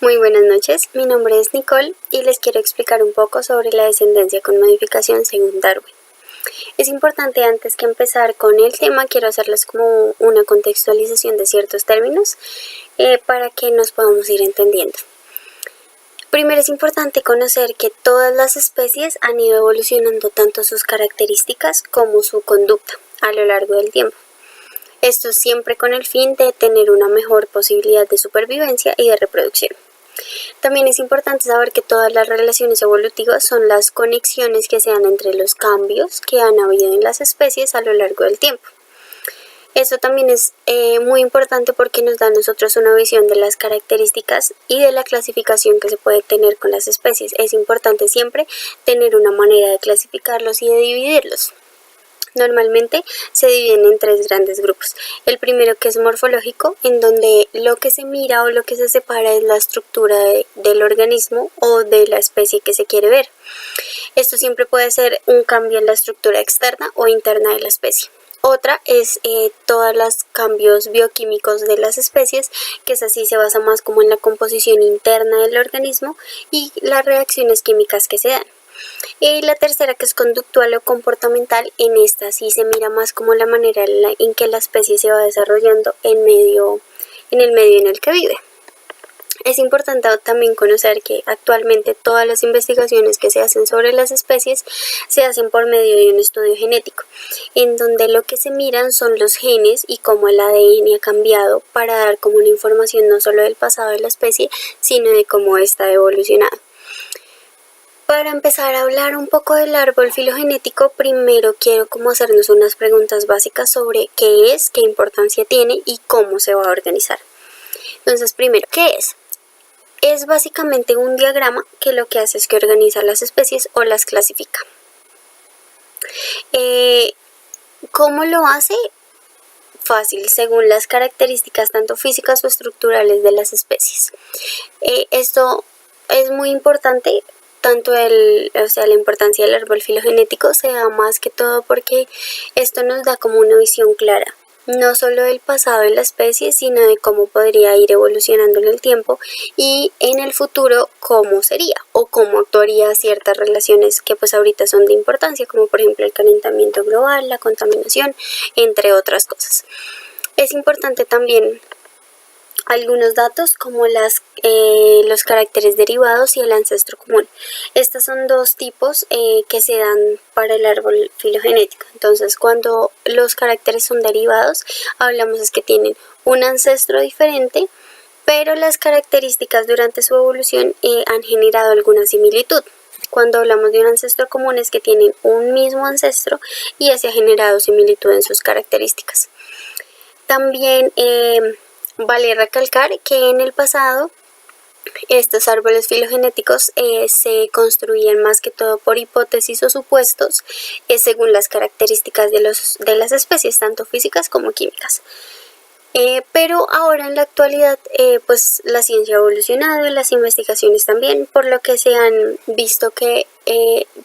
Muy buenas noches, mi nombre es Nicole y les quiero explicar un poco sobre la descendencia con modificación según Darwin. Es importante, antes que empezar con el tema, quiero hacerles como una contextualización de ciertos términos para que nos podamos ir entendiendo. Primero es importante conocer que todas las especies han ido evolucionando tanto sus características como su conducta a lo largo del tiempo. Esto siempre con el fin de tener una mejor posibilidad de supervivencia y de reproducción. También es importante saber que todas las relaciones evolutivas son las conexiones que se dan entre los cambios que han habido en las especies a lo largo del tiempo. Esto también es muy importante porque nos da a nosotros una visión de las características y de la clasificación que se puede tener con las especies. Es importante siempre tener una manera de clasificarlos y de dividirlos. Normalmente se dividen en tres grandes grupos. El primero, que es morfológico, en donde lo que se mira o lo que se separa es la estructura del organismo o de la especie que se quiere ver. Esto siempre puede ser un cambio en la estructura externa o interna de la especie. Otra es todos los cambios bioquímicos de las especies, que es así, se basa más como en la composición interna del organismo y las reacciones químicas que se dan. Y la tercera, que es conductual o comportamental, en esta sí se mira más como la manera en que la especie se va desarrollando en el medio en el que vive. Es importante también conocer que actualmente todas las investigaciones que se hacen sobre las especies se hacen por medio de un estudio genético, en donde lo que se miran son los genes y cómo el ADN ha cambiado para dar como una información no solo del pasado de la especie, sino de cómo ésta ha evolucionado. Para empezar a hablar un poco del árbol filogenético, primero quiero como hacernos unas preguntas básicas sobre qué es, qué importancia tiene y cómo se va a organizar. Entonces, primero, ¿qué es? Es básicamente un diagrama que lo que hace es que organiza las especies o las clasifica. ¿Cómo lo hace? Fácil, según las características tanto físicas o estructurales de las especies. Esto es muy importante. Tanto la importancia del árbol filogenético se da más que todo porque esto nos da como una visión clara, no solo del pasado de la especie, sino de cómo podría ir evolucionando en el tiempo y en el futuro cómo sería o cómo actuaría ciertas relaciones que pues ahorita son de importancia, como por ejemplo el calentamiento global, la contaminación, entre otras cosas. Es importante también algunos datos como los caracteres derivados y el ancestro común. Estos son dos tipos que se dan para el árbol filogenético. Entonces, cuando los caracteres son derivados, hablamos es que tienen un ancestro diferente, pero las características durante su evolución han generado alguna similitud. Cuando hablamos de un ancestro común es que tienen un mismo ancestro y ese ha generado similitud en sus características. También vale recalcar que en el pasado estos árboles filogenéticos se construían más que todo por hipótesis o supuestos según las características de las especies, tanto físicas como químicas. Pero ahora en la actualidad pues la ciencia ha evolucionado y las investigaciones también, por lo que se han visto que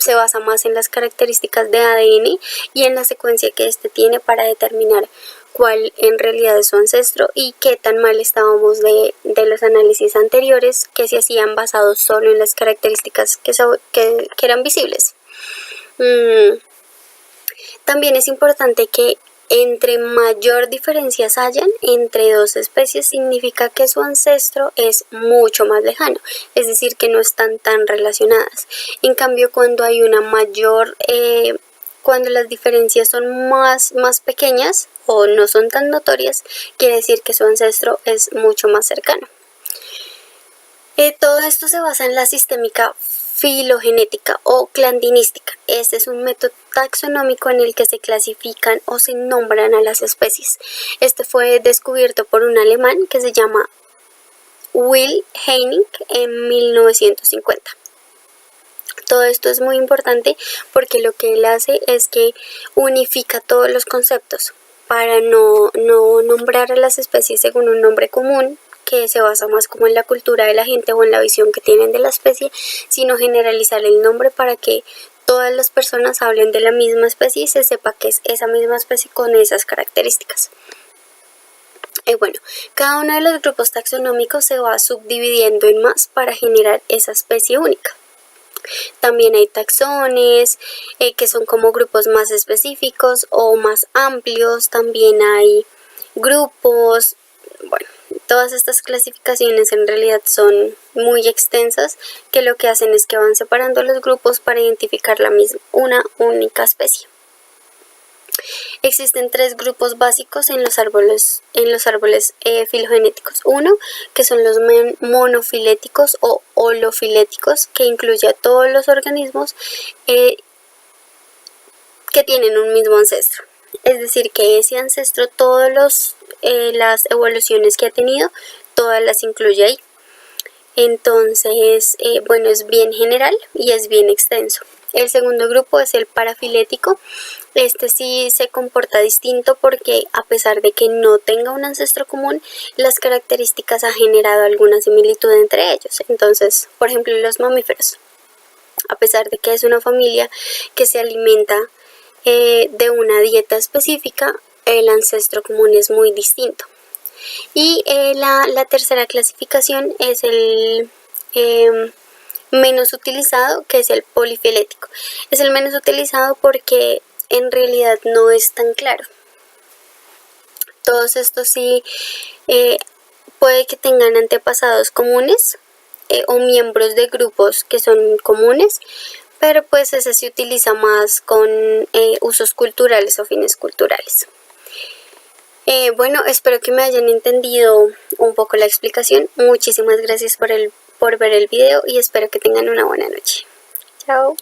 se basa más en las características de ADN y en la secuencia que éste tiene para determinar cuál en realidad es su ancestro y qué tan mal estábamos de los análisis anteriores que se hacían basados solo en las características que eran visibles. También es importante que entre mayor diferencias hayan entre dos especies, significa que su ancestro es mucho más lejano, es decir, que no están tan relacionadas. En cambio, cuando hay una mayor, cuando las diferencias son más pequeñas o no son tan notorias, quiere decir que su ancestro es mucho más cercano. Todo esto se basa en la sistémica filogenética o clandinística. Este es un método taxonómico en el que se clasifican o se nombran a las especies. Este fue descubierto por un alemán que se llama Will Hennig en 1950. Todo esto es muy importante porque lo que él hace es que unifica todos los conceptos para no nombrar a las especies según un nombre común, que se basa más como en la cultura de la gente o en la visión que tienen de la especie, sino generalizar el nombre para que todas las personas hablen de la misma especie y se sepa que es esa misma especie con esas características. Bueno, cada uno de los grupos taxonómicos se va subdividiendo en más para generar esa especie única. También hay taxones, que son como grupos más específicos o más amplios. También hay grupos. Bueno, todas estas clasificaciones en realidad son muy extensas, que lo que hacen es que van separando los grupos para identificar una única especie. Existen 3 grupos básicos en los árboles filogenéticos. Uno, que son los monofiléticos o holofiléticos, que incluye a todos los organismos que tienen un mismo ancestro. Es decir, que ese ancestro, las evoluciones que ha tenido, todas las incluye ahí. Entonces, bueno, es bien general y es bien extenso. El segundo grupo es el parafilético. Este sí se comporta distinto porque, a pesar de que no tenga un ancestro común, las características han generado alguna similitud entre ellos. Entonces, por ejemplo, los mamíferos, a pesar de que es una familia que se alimenta de una dieta específica, el ancestro común es muy distinto. Y la tercera clasificación es el menos utilizado, que es el polifilético. Es el menos utilizado porque en realidad no es tan claro. Todos estos sí puede que tengan antepasados comunes o miembros de grupos que son comunes, pero pues ese se utiliza más con usos culturales o fines culturales. Bueno, espero que me hayan entendido un poco la explicación. Muchísimas gracias por ver el video y espero que tengan una buena noche. Chao.